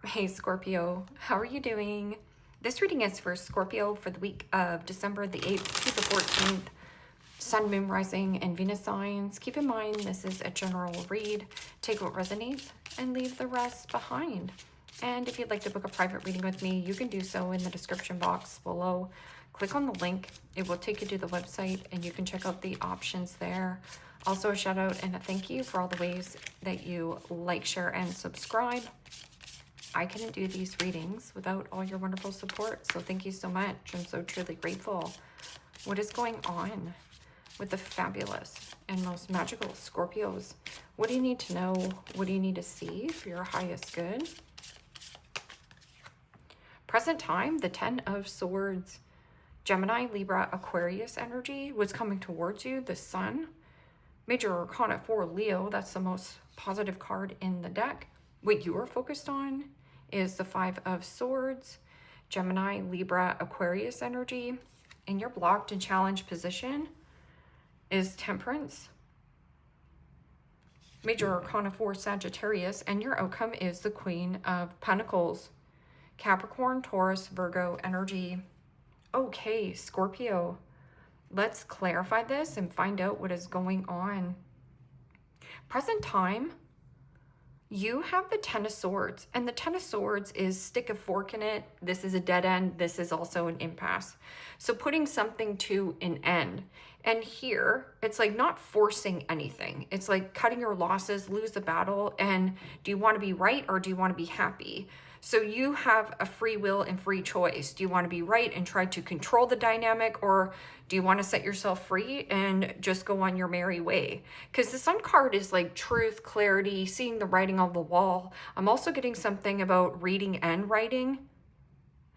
Hey Scorpio, how are you doing? This reading is for Scorpio for the week of December the 8th to the 14th. Sun, Moon, Rising, and Venus signs. Keep in mind this is a general read. Take what resonates and leave the rest behind. And if you'd like to book a private reading with me, you can do so in the description box below. Click on the link. It will take you to the website and you can check out the options there. Also a shout out and a thank you for all the ways that you like, share, and subscribe. I couldn't do these readings without all your wonderful support, so thank you so much. I'm so truly grateful. What is going on with the fabulous and most magical Scorpios? What do you need to know? What do you need to see for your highest good? Present time, the 10 of Swords. Gemini, Libra, Aquarius energy was coming towards you. The Sun. Major Arcana for Leo. That's the most positive card in the deck. What you are focused on is the 5 of Swords, Gemini, Libra, Aquarius energy. And your blocked and challenged position is Temperance, Major Arcana for Sagittarius, and your outcome is the Queen of Pentacles, Capricorn, Taurus, Virgo energy. Okay, Scorpio, let's clarify this and find out what is going on. Present time, you have the 10 of Swords, and the 10 of Swords is stick a fork in it. This is a dead end. This is also an impasse. So putting something to an end. And here, it's like not forcing anything. It's like cutting your losses, lose the battle, and do you want to be right or do you want to be happy? So you have a free will and free choice. Do you want to be right and try to control the dynamic, or do you want to set yourself free and just go on your merry way? Because the Sun card is like truth, clarity, seeing the writing on the wall. I'm also getting something about reading and writing.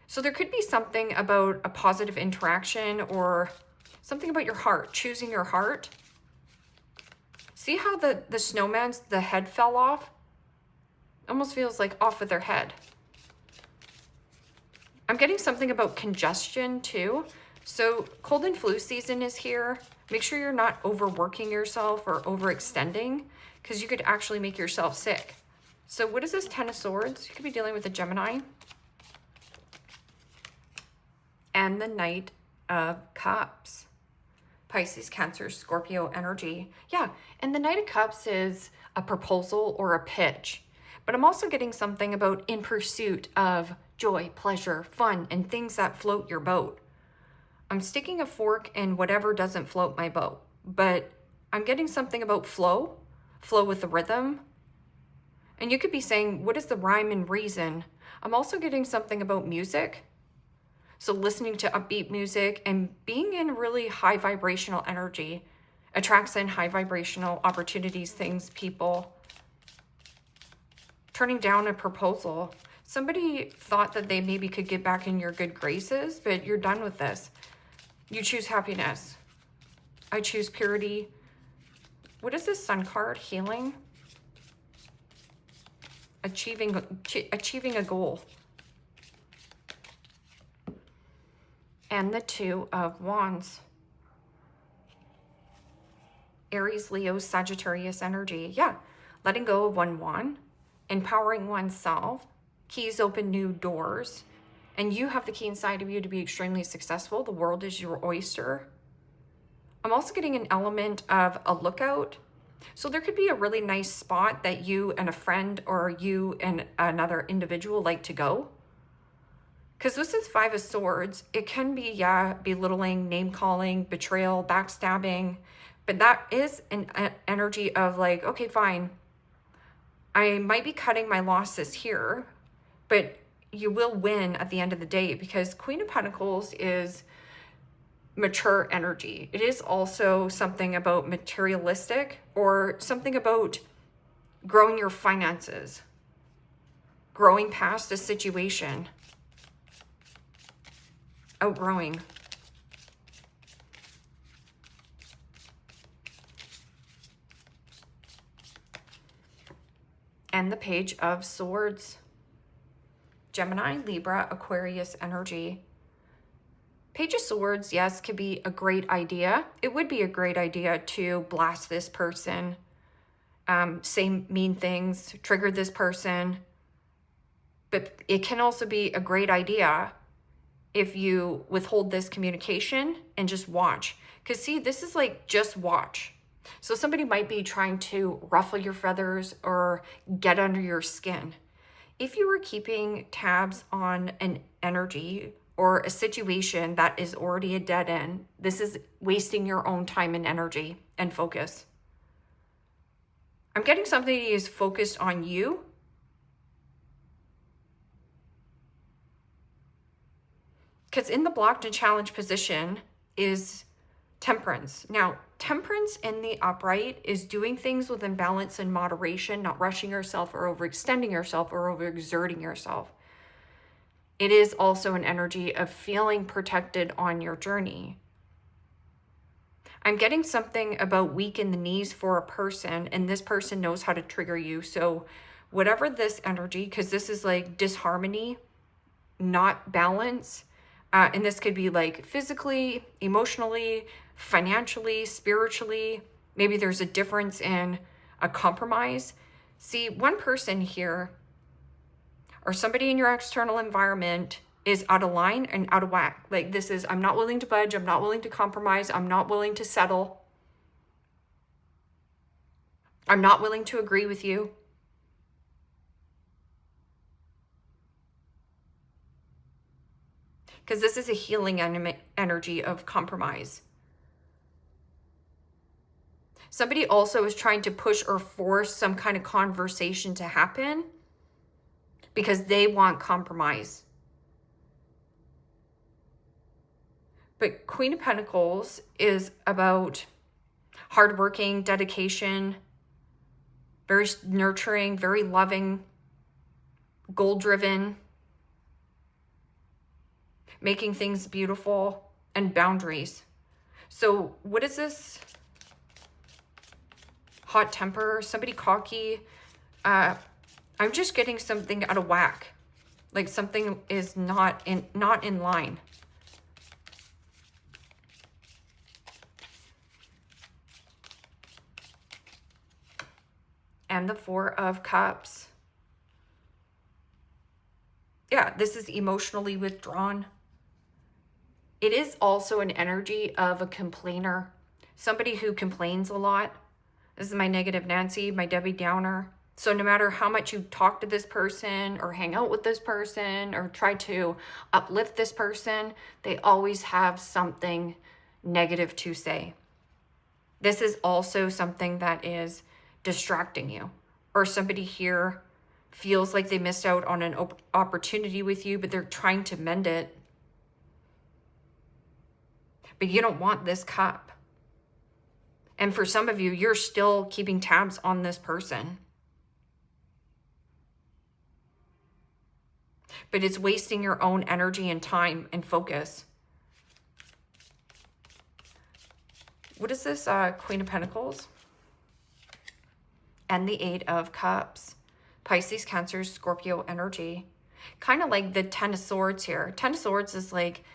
So there could be something about a positive interaction or something about your heart, choosing your heart. See how the snowman's, the head fell off? Almost feels like off with their head. I'm getting something about congestion too. So cold and flu season is here. Make sure you're not overworking yourself or overextending, because you could actually make yourself sick. So what is this 10 of Swords? You could be dealing with a Gemini. And the Knight of Cups. Pisces, Cancer, Scorpio energy. Yeah, and the Knight of Cups is a proposal or a pitch. But I'm also getting something about in pursuit of joy, pleasure, fun, and things that float your boat. I'm sticking a fork in whatever doesn't float my boat. But I'm getting something about flow with the rhythm. And you could be saying, what is the rhyme and reason? I'm also getting something about music. So listening to upbeat music and being in really high vibrational energy attracts in high vibrational opportunities, things, people. Turning down a proposal. Somebody thought that they maybe could get back in your good graces, but you're done with this. You choose happiness. I choose purity. What is this Sun card? Healing. Achieving a goal. And the 2 of Wands. Aries, Leo, Sagittarius energy. Yeah, letting go of one wand. Empowering oneself. Keys open new doors. And you have the key inside of you to be extremely successful. The world is your oyster. I'm also getting an element of a lookout. So there could be a really nice spot that you and a friend or you and another individual like to go. Because this is 5 of Swords. It can be, yeah, belittling, name-calling, betrayal, backstabbing. But that is an energy of like, okay, fine. I might be cutting my losses here, but you will win at the end of the day, because Queen of Pentacles is mature energy. It is also something about materialistic or something about growing your finances, growing past a situation, outgrowing. And the Page of Swords. Gemini, Libra, Aquarius energy. Page of Swords, yes, could be a great idea. It would be a great idea to blast this person, say mean things, trigger this person. But it can also be a great idea if you withhold this communication and just watch. Because see, this is like just watch. So somebody might be trying to ruffle your feathers or get under your skin. If you were keeping tabs on an energy or a situation that is already a dead end, this is wasting your own time and energy and focus. I'm getting somebody is focused on you. Because in the blocked and challenged position is Temperance. Now, Temperance in the upright is doing things within balance and moderation, not rushing yourself or overextending yourself or overexerting yourself. It is also an energy of feeling protected on your journey. I'm getting something about weak in the knees for a person, and this person knows how to trigger you. So whatever this energy, because this is like disharmony, not balance, and this could be like physically, emotionally, financially, spiritually. Maybe there's a difference in a compromise. See, one person here or somebody in your external environment is out of line and out of whack. Like this is, I'm not willing to budge. I'm not willing to compromise. I'm not willing to settle. I'm not willing to agree with you. Because this is a healing energy of compromise. Somebody also is trying to push or force some kind of conversation to happen because they want compromise. But Queen of Pentacles is about hardworking, dedication, very nurturing, very loving, goal-driven, making things beautiful, and boundaries. So what is this? Hot temper, somebody cocky. I'm just getting something out of whack. Like something is not in line. And the Four of Cups. Yeah, this is emotionally withdrawn. It is also an energy of a complainer. Somebody who complains a lot. This is my negative Nancy, my Debbie Downer. So no matter how much you talk to this person or hang out with this person or try to uplift this person, they always have something negative to say. This is also something that is distracting you. Or somebody here feels like they missed out on an opportunity with you, but they're trying to mend it. But you don't want this cup. And for some of you, you're still keeping tabs on this person. But it's wasting your own energy and time and focus. What is this? Queen of Pentacles? And the Eight of Cups. Pisces, Cancer, Scorpio energy. Kind of like the Ten of Swords here. Ten of Swords is like,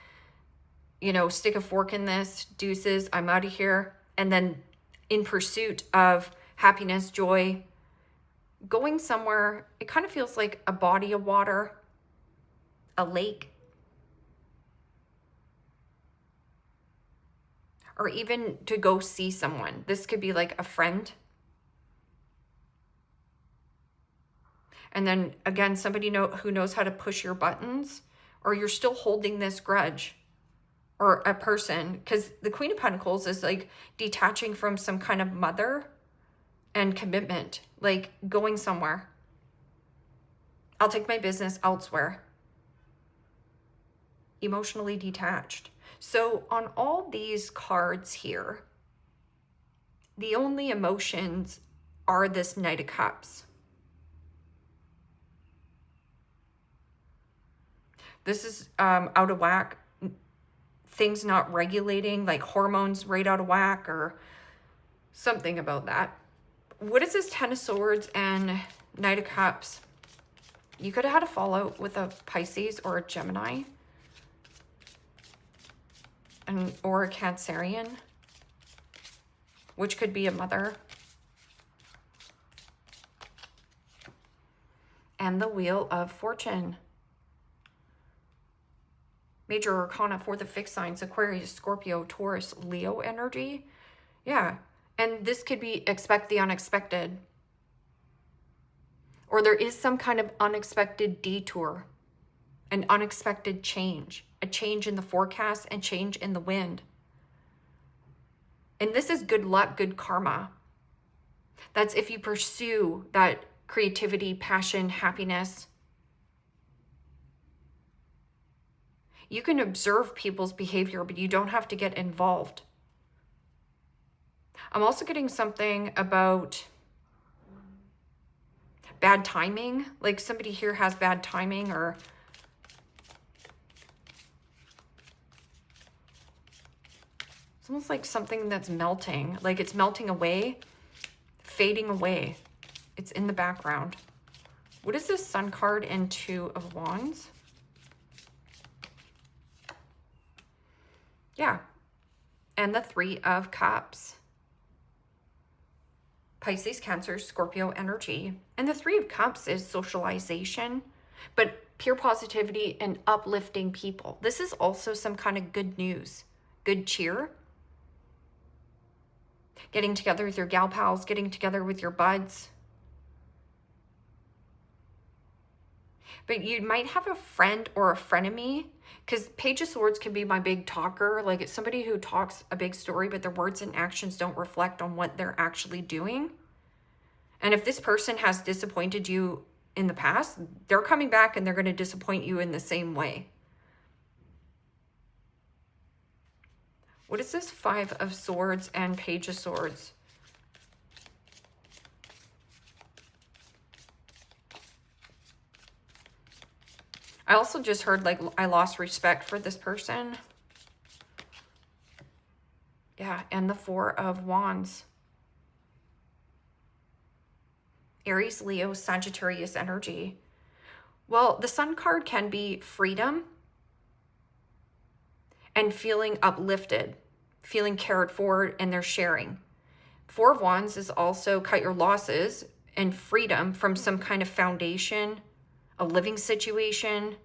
you know, stick a fork in this, deuces, I'm out of here. And then in pursuit of happiness, joy, going somewhere, it kind of feels like a body of water, a lake, or even to go see someone. This could be like a friend. And then again, somebody who knows how to push your buttons, or you're still holding this grudge, or a person, because the Queen of Pentacles is like detaching from some kind of mother and commitment, like going somewhere. I'll take my business elsewhere. Emotionally detached. So on all these cards here, the only emotions are this Knight of Cups. This is out of whack. Things not regulating, like hormones right out of whack or something about that. What is this Ten of Swords and Knight of Cups? You could have had a fallout with a Pisces or a Gemini or a Cancerian, which could be a mother. and the Wheel of Fortune. Major Arcana for the fixed signs, Aquarius, Scorpio, Taurus, Leo energy. Yeah, and this could be expect the unexpected. Or there is some kind of unexpected detour, an unexpected change, a change in the forecast and change in the wind. And this is good luck, good karma. That's if you pursue that creativity, passion, happiness. You can observe people's behavior, but you don't have to get involved. I'm also getting something about bad timing. Like somebody here has bad timing, or it's almost like something that's melting. Like it's melting away, fading away. It's in the background. What is this Sun card and Two of Wands? Yeah. And the Three of Cups. Pisces, Cancer, Scorpio energy. And the Three of Cups is socialization, but pure positivity and uplifting people. This is also some kind of good news, good cheer. Getting together with your gal pals, getting together with your buds. But you might have a friend or a frenemy, because Page of Swords can be my big talker. Like it's somebody who talks a big story, but their words and actions don't reflect on what they're actually doing. And if this person has disappointed you in the past, they're coming back and they're going to disappoint you in the same way. What is this Five of Swords and Page of Swords? I also just heard like I lost respect for this person. Yeah, and the Four of Wands. Aries, Leo, Sagittarius energy. Well, the Sun card can be freedom and feeling uplifted, feeling cared for, and they're sharing. Four of Wands is also cut your losses and freedom from some kind of foundation, a living situation.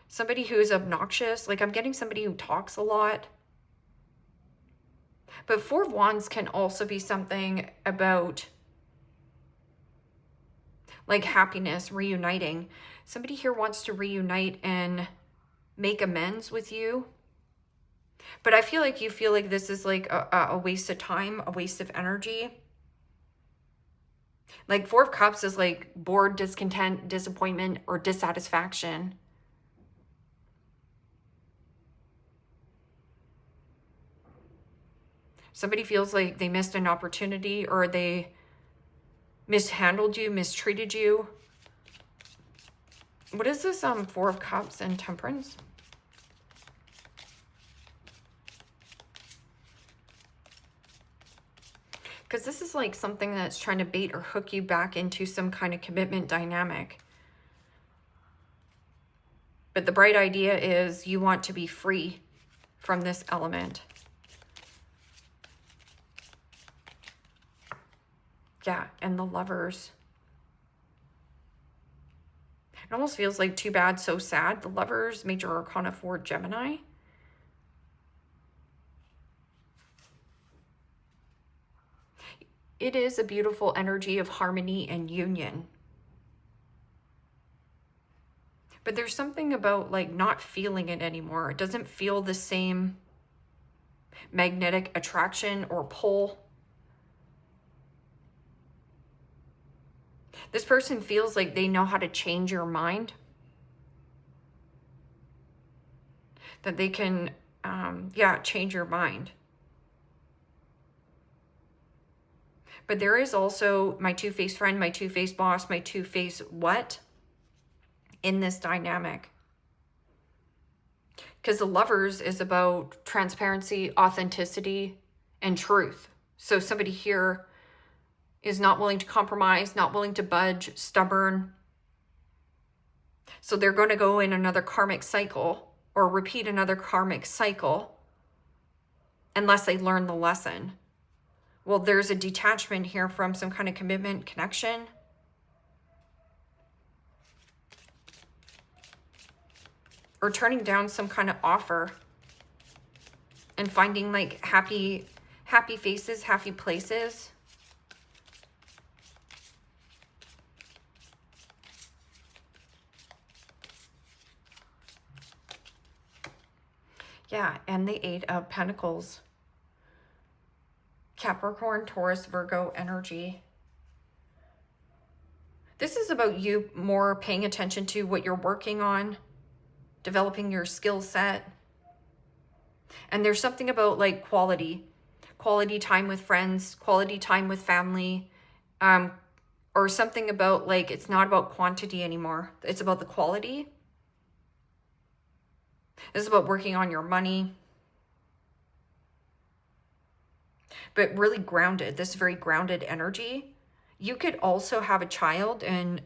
Somebody who is obnoxious. Like I'm getting somebody who talks a lot. But Four of Wands can also be something about like happiness, reuniting. Somebody here wants to reunite and make amends with you. But I feel like you feel like this is like a waste of time, a waste of energy. Like Four of Cups is like bored, discontent, disappointment, or dissatisfaction. Somebody feels like they missed an opportunity or they mishandled you, mistreated you. What is this Four of Cups and Temperance? Because this is like something that's trying to bait or hook you back into some kind of commitment dynamic. But the bright idea is you want to be free from this element. Yeah, and the Lovers. It almost feels like too bad, so sad. The Lovers, Major Arcana for Gemini. It is a beautiful energy of harmony and union. But there's something about like not feeling it anymore. It doesn't feel the same magnetic attraction or pull. This person feels like they know how to change your mind. That they can, change your mind. But there is also my two-faced friend, my two-faced boss, my two-faced what in this dynamic. Because the Lovers is about transparency, authenticity, and truth. So somebody here is not willing to compromise, not willing to budge, stubborn. So they're going to go in another karmic cycle or repeat another karmic cycle unless they learn the lesson. Well, there's a detachment here from some kind of commitment, connection. Or turning down some kind of offer. And finding like happy faces, happy places. Yeah, and the Eight of Pentacles. Capricorn, Taurus, Virgo energy. This is about you more paying attention to what you're working on, developing your skill set. And there's something about like quality time with friends, quality time with family, or something about like, it's not about quantity anymore. It's about the quality. This is about working on your money. But really grounded. This is very grounded energy. You could also have a child and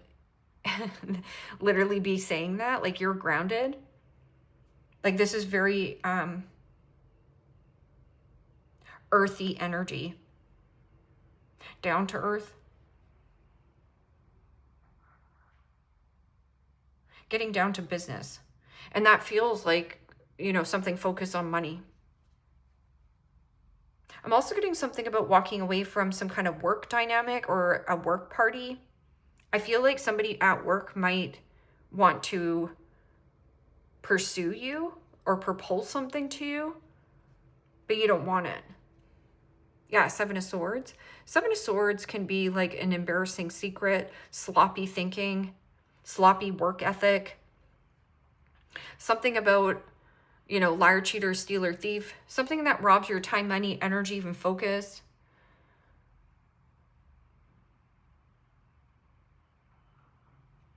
literally be saying that, like you're grounded. Like this is very earthy energy. Down to earth. Getting down to business. And that feels like, you know, something focused on money. I'm also getting something about walking away from some kind of work dynamic or a work party. I feel like somebody at work might want to pursue you or propose something to you, but you don't want it. Yeah, Seven of Swords. Seven of Swords can be like an embarrassing secret, sloppy thinking, sloppy work ethic. Something about, you know, liar, cheater, stealer, thief. Something that robs your time, money, energy, even focus.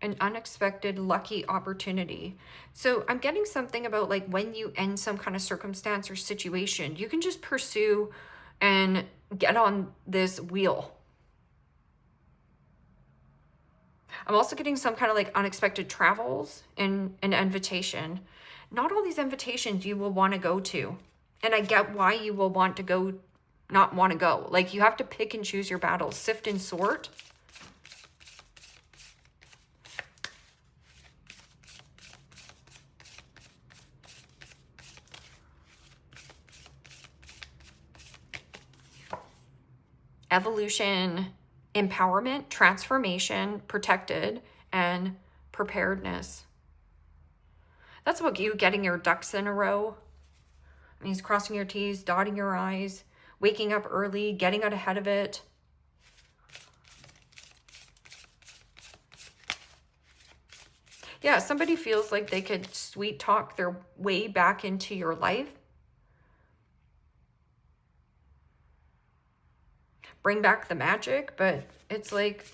An unexpected lucky opportunity. So I'm getting something about like when you end some kind of circumstance or situation, you can just pursue and get on this wheel. I'm also getting some kind of like unexpected travels and an invitation. Not all these invitations you will want to go to. And I get why you will want to go, not want to go. Like you have to pick and choose your battles, sift and sort. Evolution, empowerment, transformation, protected, and preparedness. That's about you getting your ducks in a row. It means crossing your T's, dotting your I's, waking up early, getting out ahead of it. Yeah, somebody feels like they could sweet talk their way back into your life. Bring back the magic, but it's like...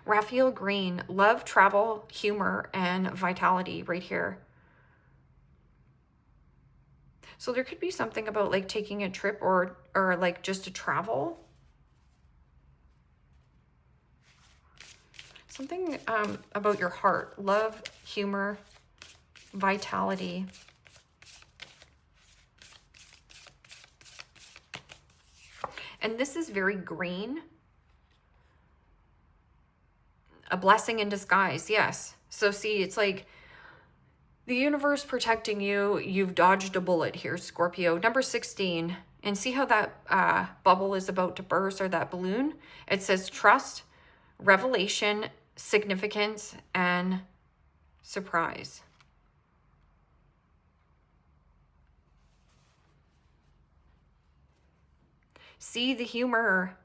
Raphael Green, love, travel, humor, and vitality right here. So there could be something about like taking a trip or like just to travel. Something about your heart, love, humor, vitality. And this is very green. A blessing in disguise, yes. So see, it's like the universe protecting you. You've dodged a bullet here, Scorpio. Number 16. And see how that bubble is about to burst, or that balloon? It says trust, revelation, significance, and surprise. See the humor,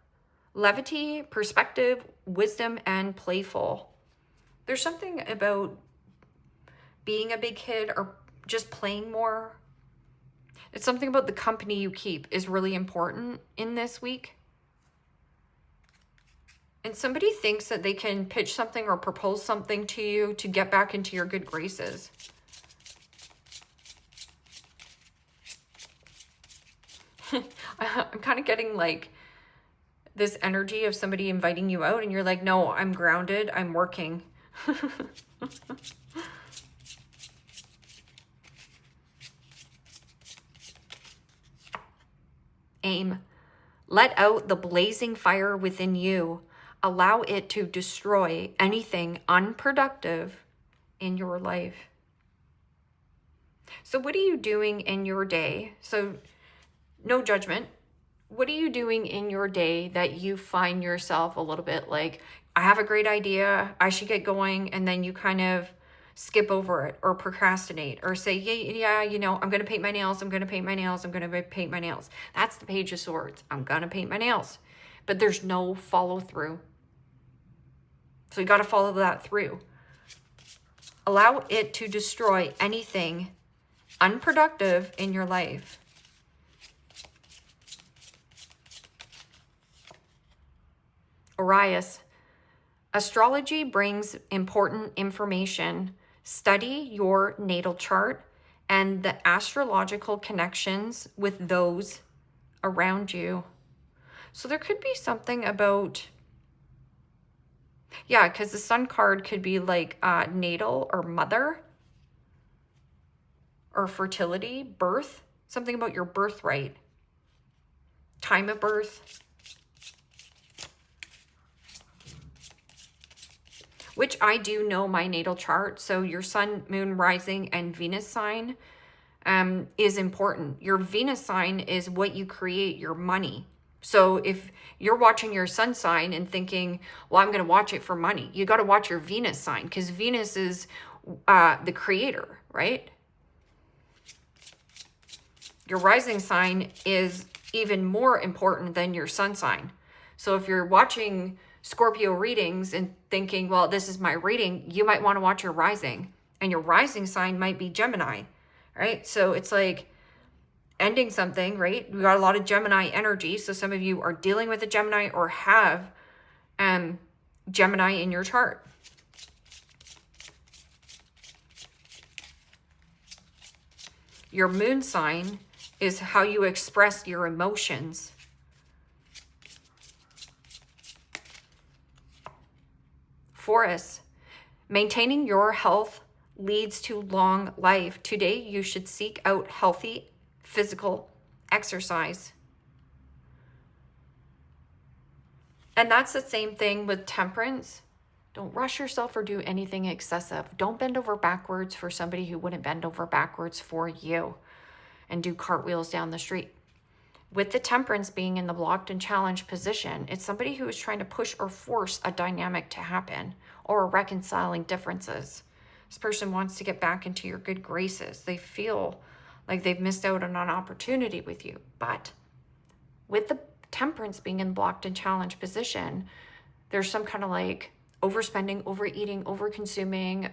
levity, perspective, wisdom, and playful. There's something about being a big kid or just playing more. It's something about the company you keep is really important in this week. And somebody thinks that they can pitch something or propose something to you to get back into your good graces. I'm kind of getting like this energy of somebody inviting you out and you're like, no, I'm grounded, I'm working. Aim. Let out the blazing fire within you. Allow it to destroy anything unproductive in your life. So what are you doing in your day? So no judgment. What are you doing in your day that you find yourself a little bit like, I have a great idea, I should get going, and then you kind of skip over it or procrastinate or say, yeah, you know, I'm going to paint my nails, I'm going to paint my nails, I'm going to paint my nails. That's the Page of Swords. I'm going to paint my nails. But there's no follow through. So you got to follow that through. Allow it to destroy anything unproductive in your life. Arias. Astrology brings important information. Study your natal chart and the astrological connections with those around you. So there could be something about, yeah, because the Sun card could be like natal or mother or fertility, birth, something about your birthright, time of birth. Which I do know my natal chart. So your sun, moon, rising, and Venus sign is important. Your Venus sign is what you create, your money. So if you're watching your sun sign and thinking, well, I'm going to watch it for money, you got to watch your Venus sign because Venus is the creator, right? Your rising sign is even more important than your sun sign. So if you're watching Scorpio readings and thinking, well, this is my reading, you might want to watch your rising, and your rising sign might be Gemini, right? So it's like ending something, right? We got a lot of Gemini energy. So some of you are dealing with a Gemini or have Gemini in your chart. Your moon sign is how you express your emotions. Taurus, maintaining your health leads to long life. Today, you should seek out healthy physical exercise. And that's the same thing with Temperance. Don't rush yourself or do anything excessive. Don't bend over backwards for somebody who wouldn't bend over backwards for you and do cartwheels down the street. With the Temperance being in the blocked and challenged position, it's somebody who is trying to push or force a dynamic to happen or reconciling differences. This person wants to get back into your good graces. They feel like they've missed out on an opportunity with you. But with the Temperance being in blocked and challenged position, there's some kind of like overspending, overeating, overconsuming,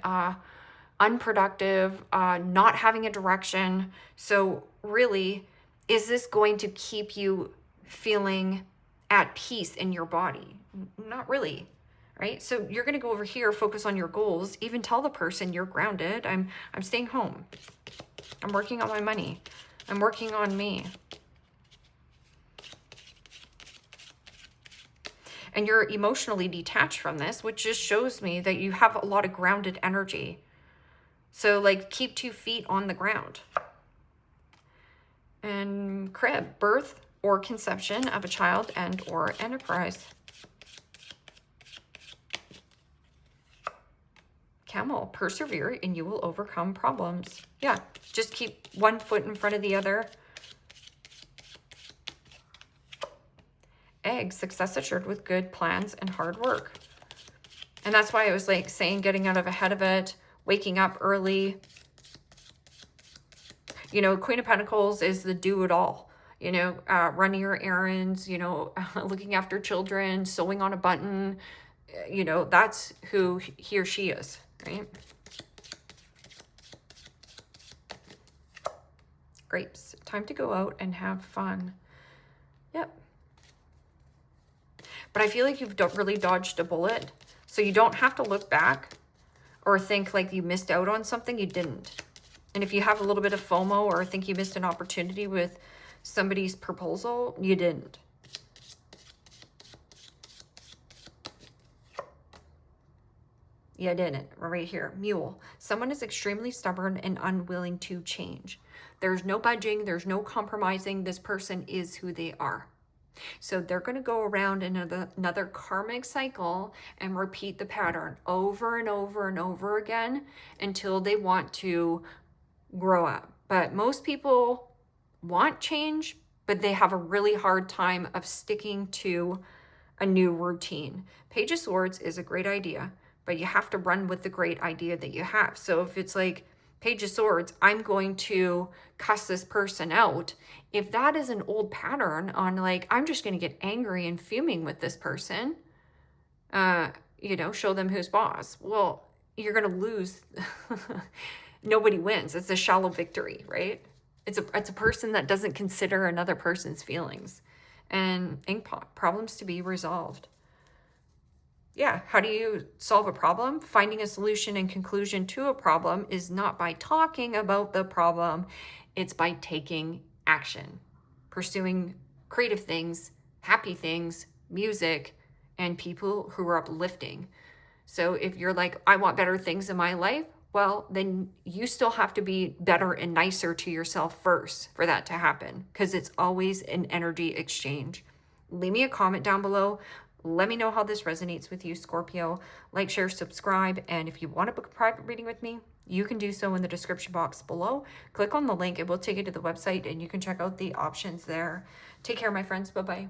unproductive, not having a direction. So really, is this going to keep you feeling at peace in your body? Not really, right? So you're going to go over here, focus on your goals, even tell the person you're grounded. I'm staying home. I'm working on my money. I'm working on me. And you're emotionally detached from this, which just shows me that you have a lot of grounded energy. So like keep 2 feet on the ground. And crib, birth or conception of a child and or enterprise. Camel, persevere and you will overcome problems. Yeah, just keep 1 foot in front of the other. Egg, success assured with good plans and hard work. And that's why I was like saying getting out of ahead of it, waking up early. You know, Queen of Pentacles is the do-it-all. You know, running your errands, you know, looking after children, sewing on a button. You know, that's who he or she is, right? Grapes, time to go out and have fun. Yep. But I feel like you've really dodged a bullet. So you don't have to look back or think like you missed out on something. You didn't. And if you have a little bit of FOMO or think you missed an opportunity with somebody's proposal, you didn't. Yeah, I didn't. Right here. Mule. Someone is extremely stubborn and unwilling to change. There's no budging. There's no compromising. This person is who they are. So they're going to go around in another karmic cycle and repeat the pattern over and over and over again until they want to grow up. But most people want change, but they have a really hard time of sticking to a new routine. Page of Swords is a great idea, but you have to run with the great idea that you have. So if it's like Page of Swords, I'm going to cuss this person out. If that is an old pattern on like, I'm just going to get angry and fuming with this person, you know, show them who's boss. Well, you're going to lose. Nobody wins. It's a shallow victory, right? It's a person that doesn't consider another person's feelings. And inkpot, problems to be resolved. Yeah, how do you solve a problem? Finding a solution and conclusion to a problem is not by talking about the problem. It's by taking action, pursuing creative things, happy things, music, and people who are uplifting. So if you're like, I want better things in my life, well, then you still have to be better and nicer to yourself first for that to happen, because it's always an energy exchange. Leave me a comment down below. Let me know how this resonates with you, Scorpio. Like, share, subscribe. And if you want to book a private reading with me, you can do so in the description box below. Click on the link. It will take you to the website and you can check out the options there. Take care, my friends. Bye-bye.